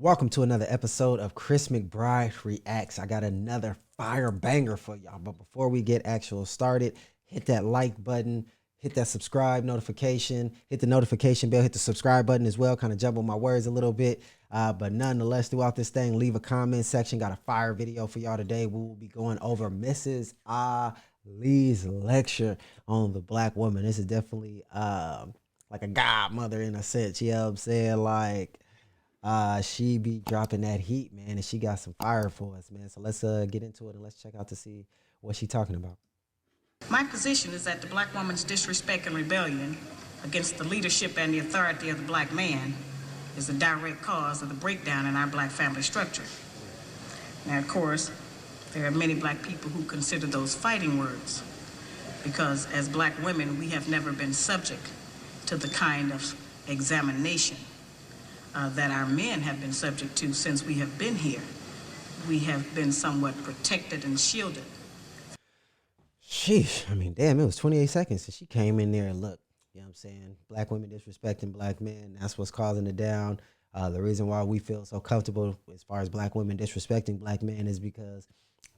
Welcome to another episode of Chris McBride Reacts. I got another fire banger for y'all. But before we get actual started, hit that like button, hit that subscribe notification, hit the notification bell, hit the subscribe button as well. Kind of jumble my words a little bit. But nonetheless, throughout this thing, leave a comment section. Got a fire video for y'all today. We will be going over Mrs. Ali's lecture on the black woman. This is definitely like a godmother in a sense. You know what I'm saying? Like, she be dropping that heat, man, and she got some fire for us, man. So let's get into it and let's check out to see what she's talking about. My position is that the black woman's disrespect and rebellion against the leadership and the authority of the black man is a direct cause of the breakdown in our black family structure. Now, of course, there are many black people who consider those fighting words because as black women, we have never been subject to the kind of examination that our men have been subject to since we have been here. We have been somewhat protected and shielded. Sheesh, I mean, damn, it was 28 seconds and she came in there and look, you know what I'm saying? Black women disrespecting black men, that's what's causing it down. The reason why we feel so comfortable as far as black women disrespecting black men is because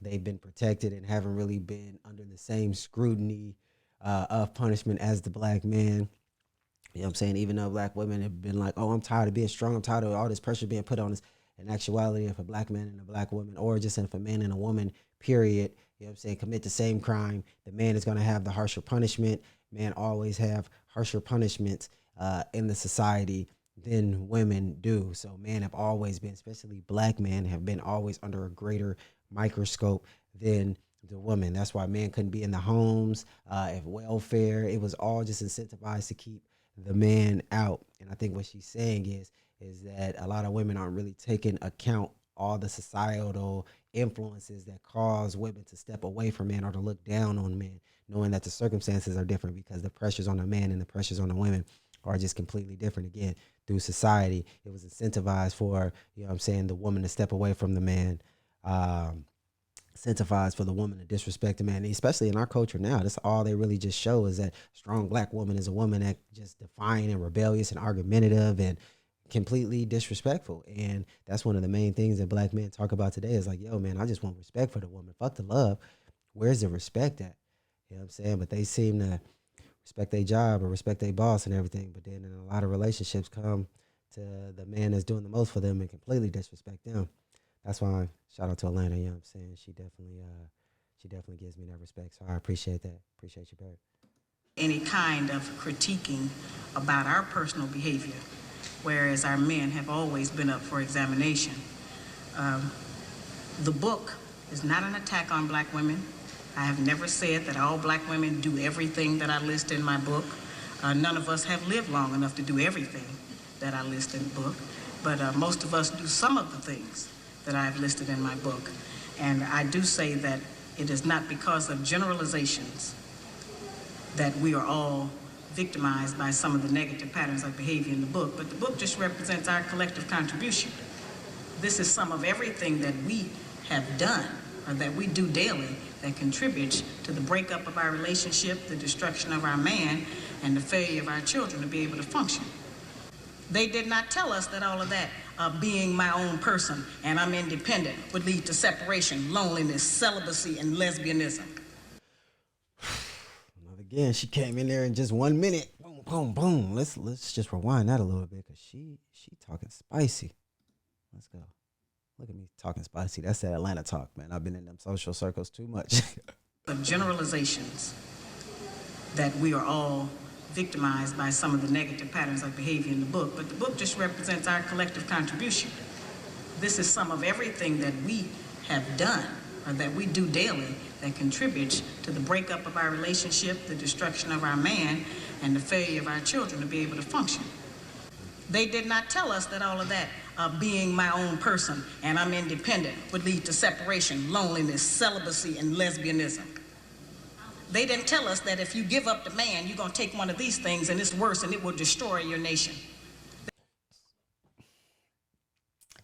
they've been protected and haven't really been under the same scrutiny of punishment as the black man. You know what I'm saying? Even though black women have been like, oh, I'm tired of being strong. I'm tired of all this pressure being put on us. In actuality, if a black man and a black woman, or just if a man and a woman, period, you know what I'm saying, commit the same crime, the man is going to have the harsher punishment. Men always have harsher punishments in the society than women do. So men have always been, especially black men, have been always under a greater microscope than the woman. That's why men couldn't be in the homes, if welfare. It was all just incentivized to keep the man out. And I think what she's saying is that a lot of women aren't really taking account all the societal influences that cause women to step away from men or to look down on men, knowing that the circumstances are different because the pressures on the man and the pressures on the women are just completely different. Again, through society, it was incentivized for, you know what I'm saying, the woman to step away from the man, incentivized for the woman to disrespect the man, especially in our culture now. That's all they really just show is that strong black woman is a woman that just defiant and rebellious and argumentative and completely disrespectful. And that's one of the main things that black men talk about today is like, yo, man, I just want respect for the woman. Fuck the love. Where's the respect at? You know what I'm saying? But they seem to respect their job or respect their boss and everything. But then in a lot of relationships come to the man that's doing the most for them and completely disrespect them. That's why shout out to Atlanta, you know what I'm saying? She definitely gives me that respect. So I appreciate that. Appreciate you, Barry. Any kind of critiquing about our personal behavior, whereas our men have always been up for examination. The book is not an attack on black women. I have never said that all black women do everything that I list in my book. None of us have lived long enough to do everything that I list in the book, but most of us do some of the things that I've listed in my book. And I do say that it is not because of generalizations that we are all victimized by some of the negative patterns of behavior in the book, but the book just represents our collective contribution. This is some of everything that we have done or that we do daily that contributes to the breakup of our relationship, the destruction of our man, and the failure of our children to be able to function. They did not tell us that all of that, being my own person and I'm independent, would lead to separation, loneliness, celibacy, and lesbianism. Again, she came in there in just 1 minute. Boom, boom, boom. Let's just rewind that a little bit because she talking spicy. Let's go. Look at me talking spicy. That's that Atlanta talk, man. I've been in them social circles too much. The generalizations that we are all victimized by some of the negative patterns of behavior in the book, but the book just represents our collective contribution. This is some of everything that we have done or that we do daily that contributes to the breakup of our relationship, the destruction of our man, and the failure of our children to be able to function. They did not tell us that all of that, being my own person and I'm independent, would lead to separation, loneliness, celibacy, and lesbianism. They didn't tell us that if you give up the man, you're going to take one of these things and it's worse and it will destroy your nation.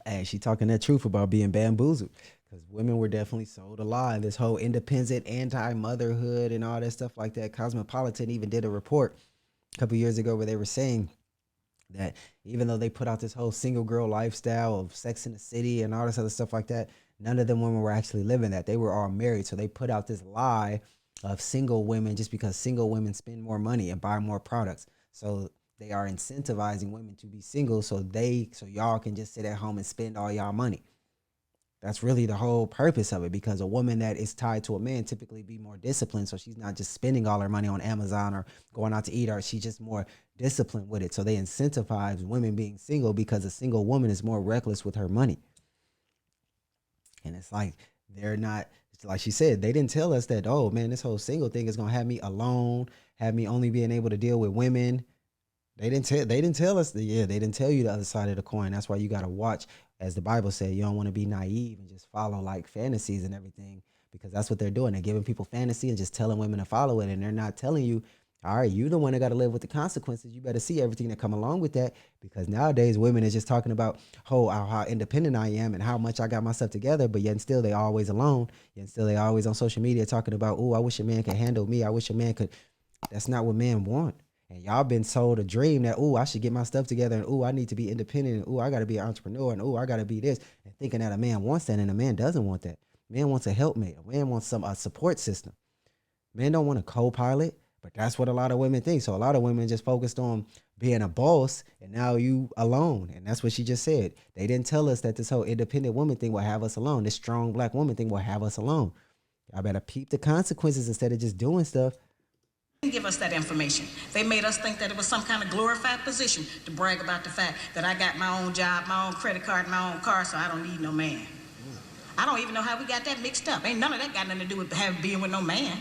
Hey, she talking that truth about being bamboozled because women were definitely sold a lie. This whole independent, anti-motherhood and all that stuff like that. Cosmopolitan even did a report a couple years ago where they were saying That even though they put out this whole single girl lifestyle of Sex in the City and all this other stuff like that, none of them women were actually living that. They were all married. So they put out this lie of single women just because single women spend more money and buy more products. So they are incentivizing women to be single so y'all can just sit at home and spend all y'all money. That's really the whole purpose of it, because a woman that is tied to a man typically be more disciplined. So she's not just spending all her money on Amazon or going out to eat, or she's just more disciplined with it. So they incentivize women being single because a single woman is more reckless with her money. And it's like, they're not, like she said, they didn't tell us that, oh man, this whole single thing is going to have me alone, have me only being able to deal with women. They didn't tell us they didn't tell you the other side of the coin. That's why you got to watch, as the Bible said, you don't want to be naive and just follow like fantasies and everything, because that's what they're doing. They're giving people fantasy and just telling women to follow it, and they're not telling you, all right, you the one that got to live with the consequences. You better see everything that come along with that, because nowadays women is just talking about how independent I am and how much I got myself together, but yet and still they always alone. Yet and still they always on social media talking about, oh, I wish a man could handle me. I wish a man could. That's not what men want. And y'all been sold a dream that, oh, I should get my stuff together, and oh, I need to be independent, and oh, I got to be an entrepreneur, and oh, I got to be this, and thinking that a man wants that, and a man doesn't want that. Man wants a helpmate. A man wants a support system. Men don't want a co-pilot, but that's what a lot of women think. So a lot of women just focused on being a boss, and now you alone. And that's what she just said. They didn't tell us that this whole independent woman thing will have us alone. This strong black woman thing will have us alone. Y'all better peep the consequences instead of just doing stuff. Give us that information. They made us think that it was some kind of glorified position to brag about the fact that I got my own job, my own credit card, my own car, so I don't need no man. I don't even know how we got that mixed up. Ain't none of that got nothing to do with being with no man.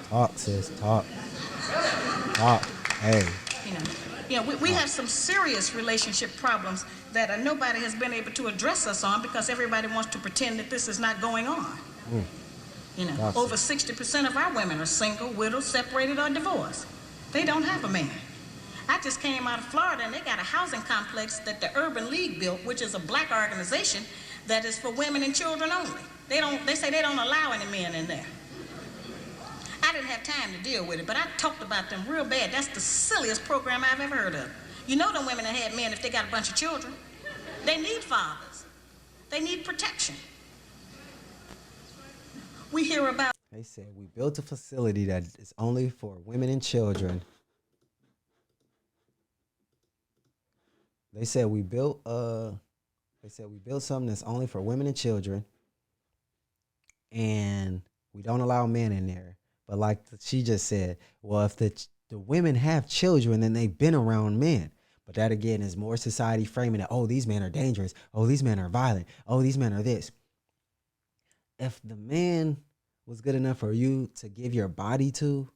Talk, sis, talk. Talk. Hey. We have some serious relationship problems that nobody has been able to address us on, because everybody wants to pretend that this is not going on. Over 60% of our women are single, widowed, separated, or divorced. They don't have a man. I just came out of Florida, and they got a housing complex that the Urban League built, which is a black organization that is for women and children only. They say they don't allow any men in there. I didn't have time to deal with it, but I talked about them real bad. That's the silliest program I've ever heard of. You know them women that had men if they got a bunch of children. They need fathers. They need protection. We hear about. They said we built a facility that is only for women and children. They said we built something that's only for women and children, and we don't allow men in there. But like she just said, well, if the women have children, then they've been around men. But that again is more society framing it. Oh, these men are dangerous. Oh, these men are violent. Oh, these men are this. If the man was good enough for you to give your body to,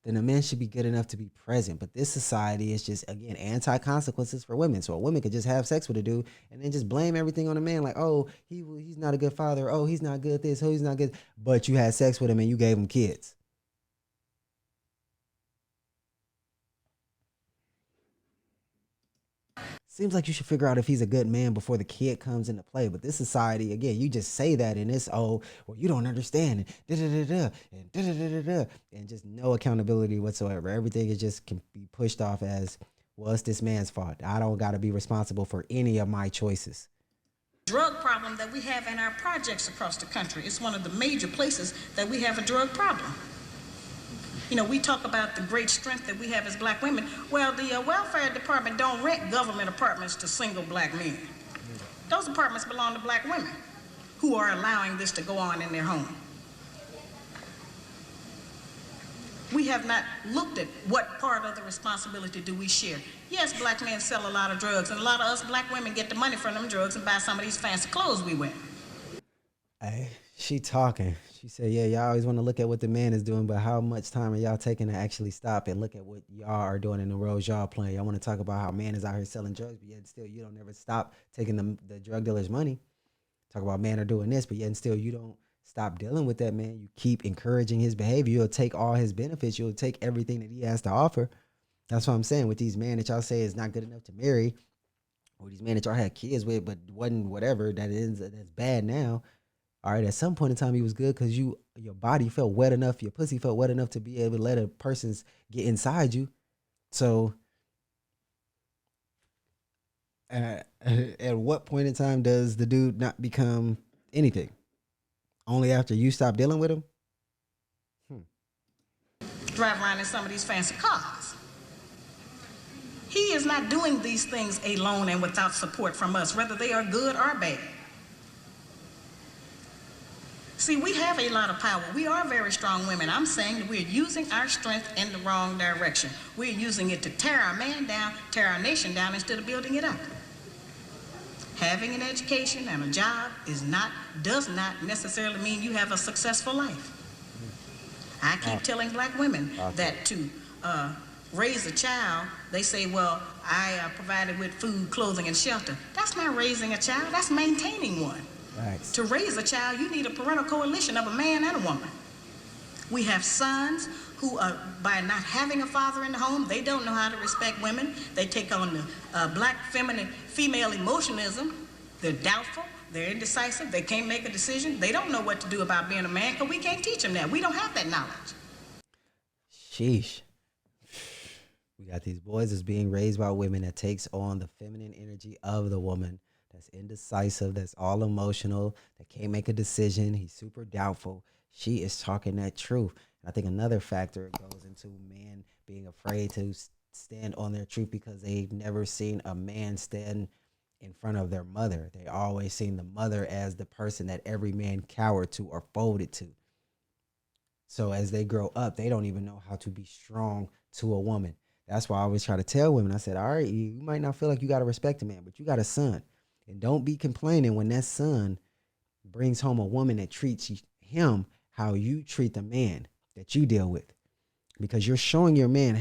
then a man should be good enough to be present. But this society is just, again, anti-consequences for women. So a woman could just have sex with a dude and then just blame everything on a man. Like, oh, he's not a good father. Oh, he's not good at this. Oh, he's not good. But you had sex with him and you gave him kids. Seems like you should figure out if he's a good man before the kid comes into play. But this society, again, you just say that and it's, oh, well, you don't understand, and just no accountability whatsoever. Everything is just can be pushed off as, well, it's this man's fault. I don't got to be responsible for any of my choices. Drug problem that we have in our projects across the country. It's one of the major places that we have a drug problem. We talk about the great strength that we have as black women. Well, the welfare department don't rent government apartments to single black men. Those apartments belong to black women who are allowing this to go on in their home. We have not looked at what part of the responsibility do we share. Yes, black men sell a lot of drugs, and a lot of us black women get the money from them drugs and buy some of these fancy clothes we wear. Hey, she talking. She said, yeah, y'all always want to look at what the man is doing, but how much time are y'all taking to actually stop and look at what y'all are doing in the roles y'all playing? Y'all want to talk about how man is out here selling drugs, but yet still you don't ever stop taking the drug dealer's money. Talk about man are doing this, but yet still you don't stop dealing with that man. You keep encouraging his behavior. You'll take all his benefits. You'll take everything that he has to offer. That's what I'm saying with these men that y'all say is not good enough to marry, or these men that y'all had kids with, but wasn't whatever that's bad now. All right, at some point in time, he was good because your body felt wet enough, your pussy felt wet enough to be able to let a person's get inside you. So At what point in time does the dude not become anything? Only after you stop dealing with him? Drive around in some of these fancy cars. He is not doing these things alone and without support from us, whether they are good or bad. See, we have a lot of power. We are very strong women. I'm saying that we're using our strength in the wrong direction. We're using it to tear our man down, tear our nation down, instead of building it up. Having an education and a job does not necessarily mean you have a successful life. I keep telling black women that to raise a child, they say, well, I provided with food, clothing, and shelter. That's not raising a child, that's maintaining one. Thanks. To raise a child, you need a parental coalition of a man and a woman. We have sons who, by not having a father in the home, they don't know how to respect women. They take on the black female emotionalism. They're doubtful, they're indecisive, they can't make a decision. They don't know what to do about being a man because we can't teach them that. We don't have that knowledge. Sheesh. We got these boys that's being raised by women that takes on the feminine energy of the woman. That's indecisive, that's all emotional, that can't make a decision. He's super doubtful. She is talking that truth. And I think another factor goes into men being afraid to stand on their truth because they've never seen a man stand in front of their mother. They always seen the mother as the person that every man cowered to or folded to. So as they grow up, they don't even know how to be strong to a woman. That's why I always try to tell women, I said, all right, you might not feel like you got to respect a man, but you got a son. And don't be complaining when that son brings home a woman that treats him how you treat the man that you deal with. Because you're showing your man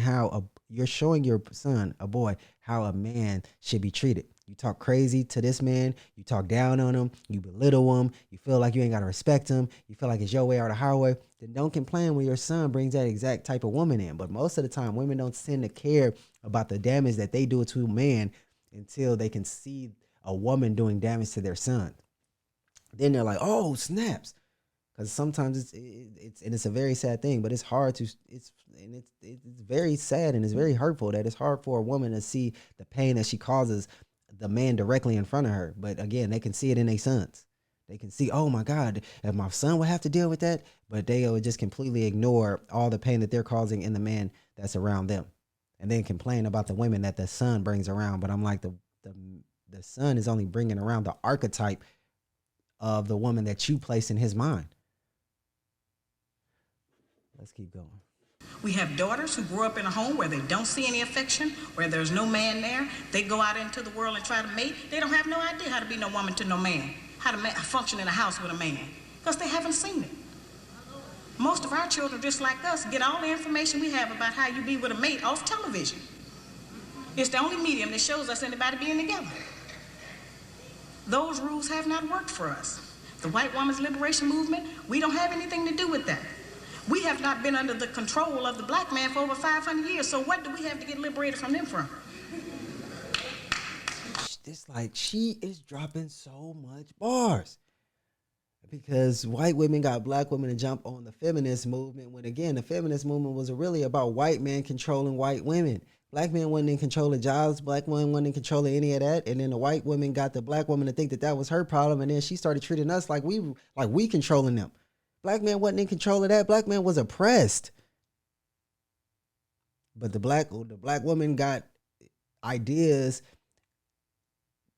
you're showing your son, a boy, how a man should be treated. You talk crazy to this man, you talk down on him, you belittle him, you feel like you ain't got to respect him, you feel like it's your way or the highway, then don't complain when your son brings that exact type of woman in. But most of the time, women don't tend to care about the damage that they do to a man until they can see a woman doing damage to their son. Then they're like, oh, snaps. Because sometimes it's a very sad thing, but it's hard to, it's very sad and it's very hurtful that it's hard for a woman to see the pain that she causes the man directly in front of her. But again, they can see it in their sons. They can see, oh my God, if my son would have to deal with that, but they would just completely ignore all the pain that they're causing in the man that's around them. And then complain about the women that the son brings around. But I'm like, the son is only bringing around the archetype of the woman that you place in his mind. Let's keep going. We have daughters who grew up in a home where they don't see any affection, where there's no man there. They go out into the world and try to mate. They don't have no idea how to be no woman to no man, how to function in a house with a man, because they haven't seen it. Most of our children, just like us, get all the information we have about how you be with a mate off television. It's the only medium that shows us anybody being together. Those rules have not worked for us. The white woman's liberation movement, we don't have anything to do with that. We have not been under the control of the black man for over 500 years, so what do we have to get liberated from them from? It's like she is dropping so much bars. Because white women got black women to jump on the feminist movement, when again, the feminist movement was really about white men controlling white women. Black men wasn't in control of jobs, black women wasn't in control of any of that, and then the white women got the black woman to think that that was her problem, and then she started treating us like we controlling them. Black man wasn't in control of that. Black man was oppressed. But the black woman got ideas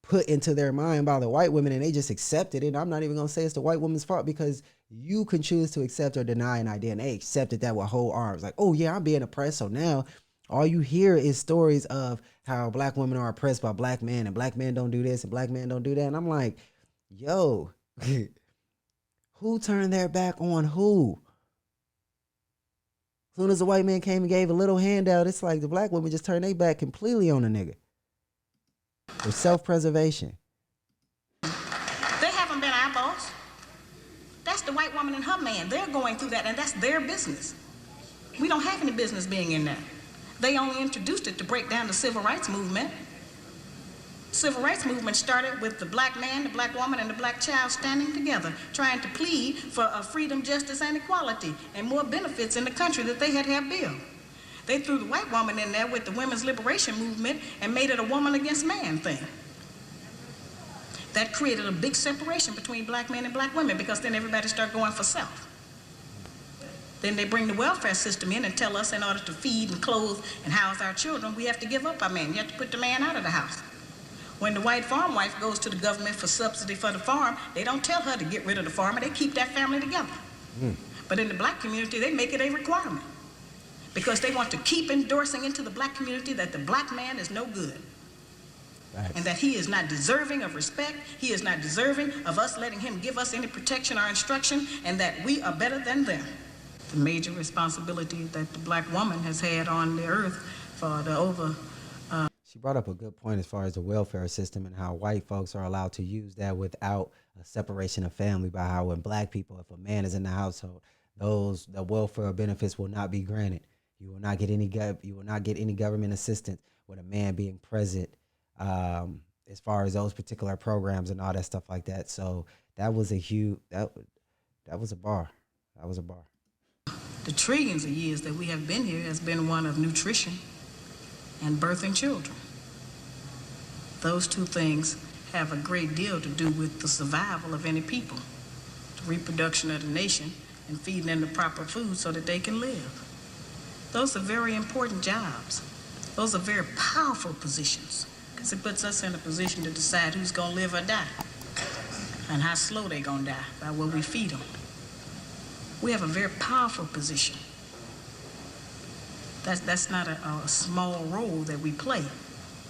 put into their mind by the white women, and they just accepted it. And I'm not even going to say it's the white woman's fault, because you can choose to accept or deny an idea, and they accepted that with whole arms. Like, oh yeah, I'm being oppressed. So now all you hear is stories of how black women are oppressed by black men, and black men don't do this and black men don't do that. And I'm like, yo, who turned their back on who? As soon as the white man came and gave a little handout, it's like the black women just turned their back completely on the nigga. For self-preservation. They haven't been our boss. That's the white woman and her man. They're going through that, and that's their business. We don't have any business being in that. They only introduced it to break down the civil rights movement. Civil rights movement started with the black man, the black woman, and the black child standing together, trying to plead for freedom, justice, and equality, and more benefits in the country that they had built. They threw the white woman in there with the women's liberation movement and made it a woman against man thing. That created a big separation between black men and black women, because then everybody started going for self. Then they bring the welfare system in and tell us in order to feed and clothe and house our children, we have to give up our man. You have to put the man out of the house. When the white farm wife goes to the government for subsidy for the farm, they don't tell her to get rid of the farmer. They keep that family together. But in the black community, they make it a requirement, because they want to keep endorsing into the black community that the black man is no good. Right. And that he is not deserving of respect, he is not deserving of us letting him give us any protection or instruction, and that we are better than them. The major responsibility that the black woman has had on the earth for the over... She brought up a good point as far as the welfare system and how white folks are allowed to use that without a separation of family, by how when black people, if a man is in the household, the welfare benefits will not be granted. You will not get any government assistance with a man being present, as far as those particular programs and all that stuff like that. So that was a huge, that was a bar. That was a bar. The trillions of years that we have been here has been one of nutrition and birthing children. Those two things have a great deal to do with the survival of any people, the reproduction of the nation, and feeding them the proper food so that they can live. Those are very important jobs. Those are very powerful positions, because it puts us in a position to decide who's going to live or die, and how slow they're going to die by what we feed them. We have a very powerful position. That's not a small role that we play.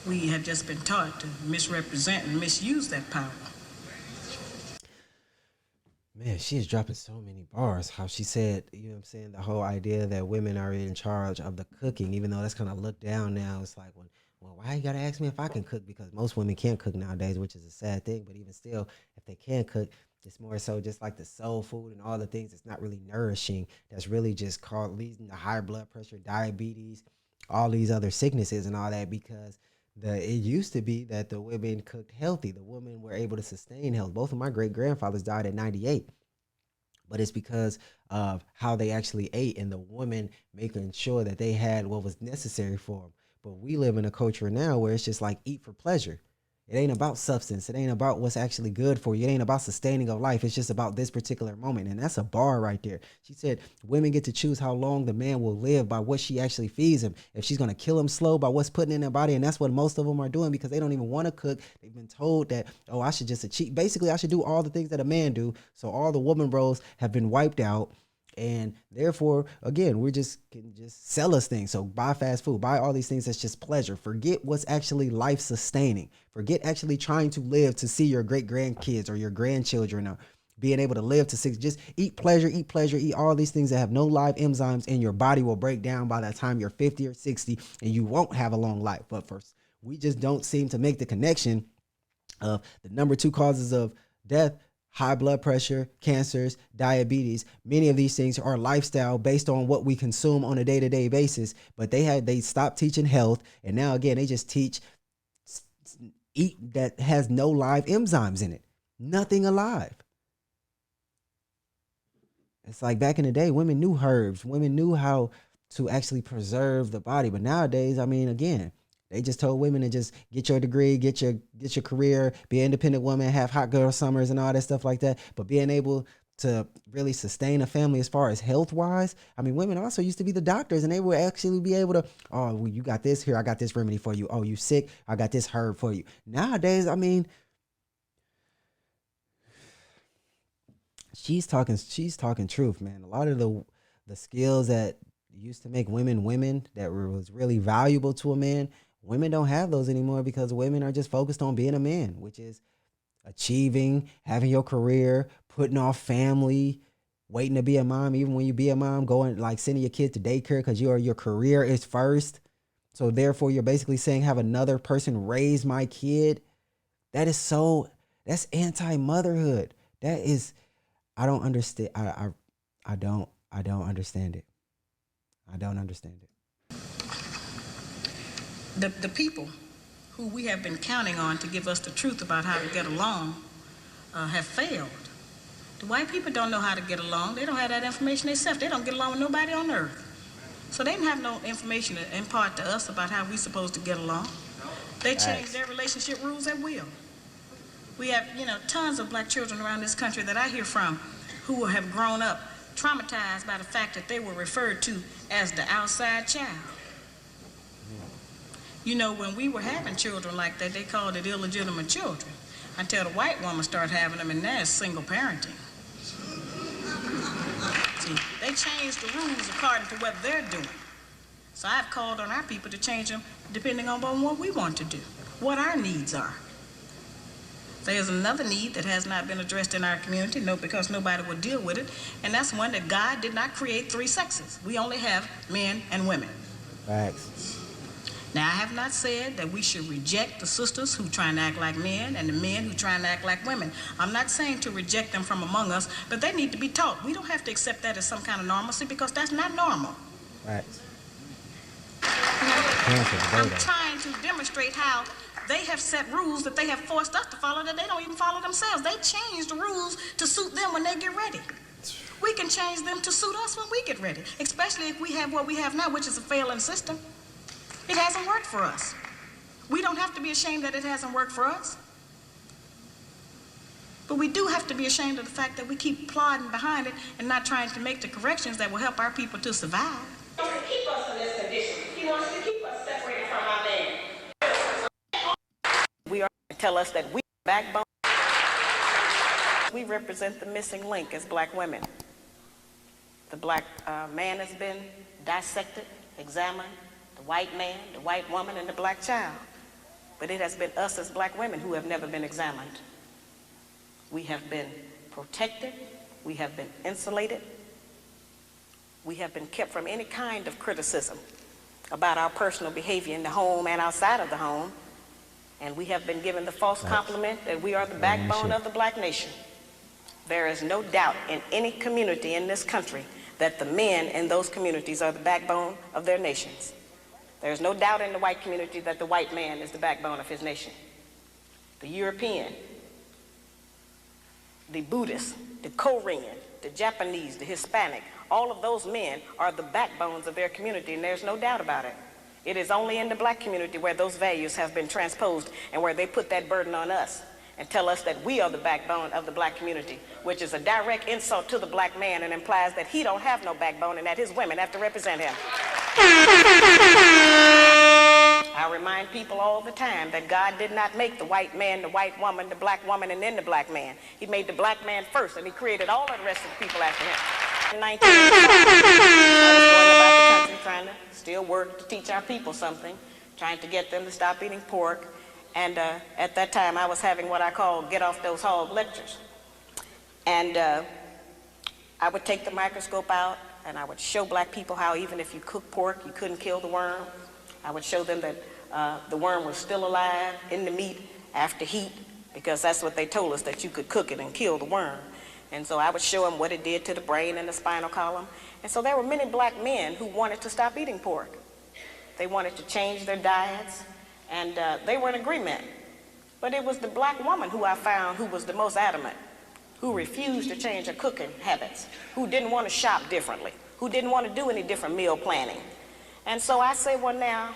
We have just been taught to misrepresent and misuse that power. Man, she is dropping so many bars. How she said, you know what I'm saying, the whole idea that women are in charge of the cooking, even though that's kind of looked down now. It's like, well, why you got to ask me if I can cook? Because most women can't cook nowadays, which is a sad thing. But even still, if they can cook, it's more so just like the soul food and all the things that's not really nourishing, that's really just leading to higher blood pressure, diabetes, all these other sicknesses and all that, because it used to be that the women cooked healthy. The women were able to sustain health. Both of my great-grandfathers died at 98. But it's because of how they actually ate and the women making sure that they had what was necessary for them. But we live in a culture now where it's just like eat for pleasure. It ain't about substance. It ain't about what's actually good for you. It ain't about sustaining of life. It's just about this particular moment. And that's a bar right there. She said women get to choose how long the man will live by what she actually feeds him. If she's going to kill him slow by what's putting in their body. And that's what most of them are doing, because they don't even want to cook. They've been told that, oh, I should just achieve. Basically, I should do all the things that a man do. So all the woman roles have been wiped out. And therefore, again, we can just sell us things. So buy fast food, buy all these things that's just pleasure. Forget what's actually life sustaining. Forget actually trying to live to see your great grandkids or your grandchildren or being able to live to 6. Just eat pleasure, eat all these things that have no live enzymes, and your body will break down by the time you're 50 or 60 and you won't have a long life. But first, we just don't seem to make the connection of the number 2 causes of death: high blood pressure, cancers, diabetes. Many of these things are lifestyle based on what we consume on a day-to-day basis. But they stopped teaching health, and now again they just teach eat that has no live enzymes in it. Nothing alive. It's like back in the day, women knew herbs. Women knew how to actually preserve the body. But nowadays, I mean, again, they just told women to just get your degree, get your career, be an independent woman, have hot girl summers and all that stuff like that. But being able to really sustain a family as far as health wise, I mean, women also used to be the doctors, and they would actually be able to, oh, well, you got this here, I got this remedy for you. Oh, you sick, I got this herb for you. Nowadays, I mean, she's talking truth, man. A lot of the skills that used to make women that was really valuable to a man, women don't have those anymore, because women are just focused on being a man, which is achieving, having your career, putting off family, waiting to be a mom. Even when you be a mom, going like sending your kids to daycare because your career is first. So therefore, you're basically saying have another person raise my kid. That's anti-motherhood. That is, I don't understand. I don't understand it. I don't understand it. The people who we have been counting on to give us the truth about how to get along have failed. The white people don't know how to get along. They don't have that information themselves. They don't get along with nobody on earth. So they didn't have no information to impart to us about how we're supposed to get along. They change their relationship rules at will. We have, tons of black children around this country that I hear from who have grown up traumatized by the fact that they were referred to as the outside child. When we were having children like that, they called it illegitimate children until the white woman started having them, and now it's single parenting. See, they changed the rules according to what they're doing. So I've called on our people to change them depending on what we want to do, what our needs are. There's another need that has not been addressed in our community, because nobody will deal with it, and that's one that God did not create three sexes. We only have men and women. Facts. Now, I have not said that we should reject the sisters who try and act like men and the men who try and act like women. I'm not saying to reject them from among us, but they need to be taught. We don't have to accept that as some kind of normalcy, because that's not normal. Facts. I'm trying to demonstrate how they have set rules that they have forced us to follow that they don't even follow themselves. They change the rules to suit them when they get ready. We can change them to suit us when we get ready, especially if we have what we have now, which is a failing system. It hasn't worked for us. We don't have to be ashamed that it hasn't worked for us. But we do have to be ashamed of the fact that we keep plodding behind it and not trying to make the corrections that will help our people to survive. He wants to keep us in this condition. He wants to keep us separated from our man. We are to tell us that we are backbone. We represent the missing link as black women. The black man has been dissected, examined, the white man, the white woman, and the black child. But it has been us as black women who have never been examined. We have been protected. We have been insulated. We have been kept from any kind of criticism about our personal behavior in the home and outside of the home. And we have been given the false compliment that we are the backbone of the black nation. There is no doubt in any community in this country that the men in those communities are the backbone of their nations. There's no doubt in the white community that the white man is the backbone of his nation. The European, the Buddhist, the Korean, the Japanese, the Hispanic, all of those men are the backbones of their community, and there's no doubt about it. It is only in the black community where those values have been transposed and where they put that burden on us and tell us that we are the backbone of the black community, which is a direct insult to the black man and implies that he don't have no backbone and that his women have to represent him. I remind people all the time that God did not make the white man, the white woman, the black woman, and then the black man. He made the black man first, and he created all of the rest of the people after him. In 1985, I was going about the country trying to still work to teach our people something, trying to get them to stop eating pork. And at that time, I was having what I call get off those hog lectures. And I would take the microscope out, and I would show black people how even if you cook pork, you couldn't kill the worm. I would show them that the worm was still alive in the meat after heat, because that's what they told us, that you could cook it and kill the worm. And so I would show them what it did to the brain and the spinal column. And so there were many black men who wanted to stop eating pork. They wanted to change their diets, and they were in agreement. But it was the black woman who I found who was the most adamant, who refused to change her cooking habits, who didn't want to shop differently, who didn't want to do any different meal planning. And so I say, well now,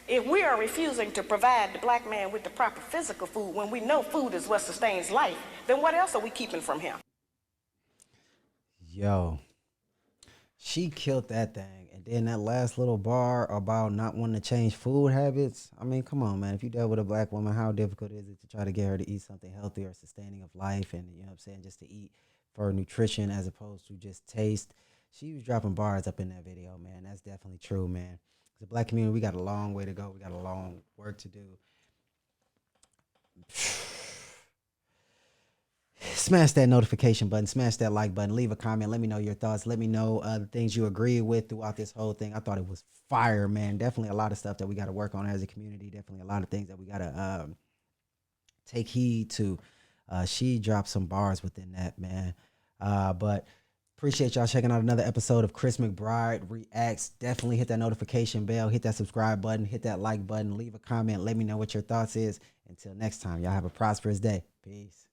if we are refusing to provide the black man with the proper physical food when we know food is what sustains life, then what else are we keeping from him? Yo, she killed that thing. And then that last little bar about not wanting to change food habits. I mean, come on, man. If you deal with a black woman, how difficult is it to try to get her to eat something healthy or sustaining of life? And, you know what I'm saying, just to eat for nutrition as opposed to just taste. She was dropping bars up in that video, man. That's definitely true, man. As a black community, we got a long way to go. We got a long work to do. Smash that notification button, smash that like button, leave a comment, let me know your thoughts, let me know the things you agree with throughout this whole thing. I thought it was fire, man. Definitely a lot of stuff that we got to work on as a community. Definitely a lot of things that we got to take heed to. She dropped some bars within that, man. But appreciate y'all checking out another episode of Chris McBride Reacts. Definitely hit that notification bell, hit that subscribe button, hit that like button, leave a comment, let me know what your thoughts is. Until next time, y'all have a prosperous day. Peace.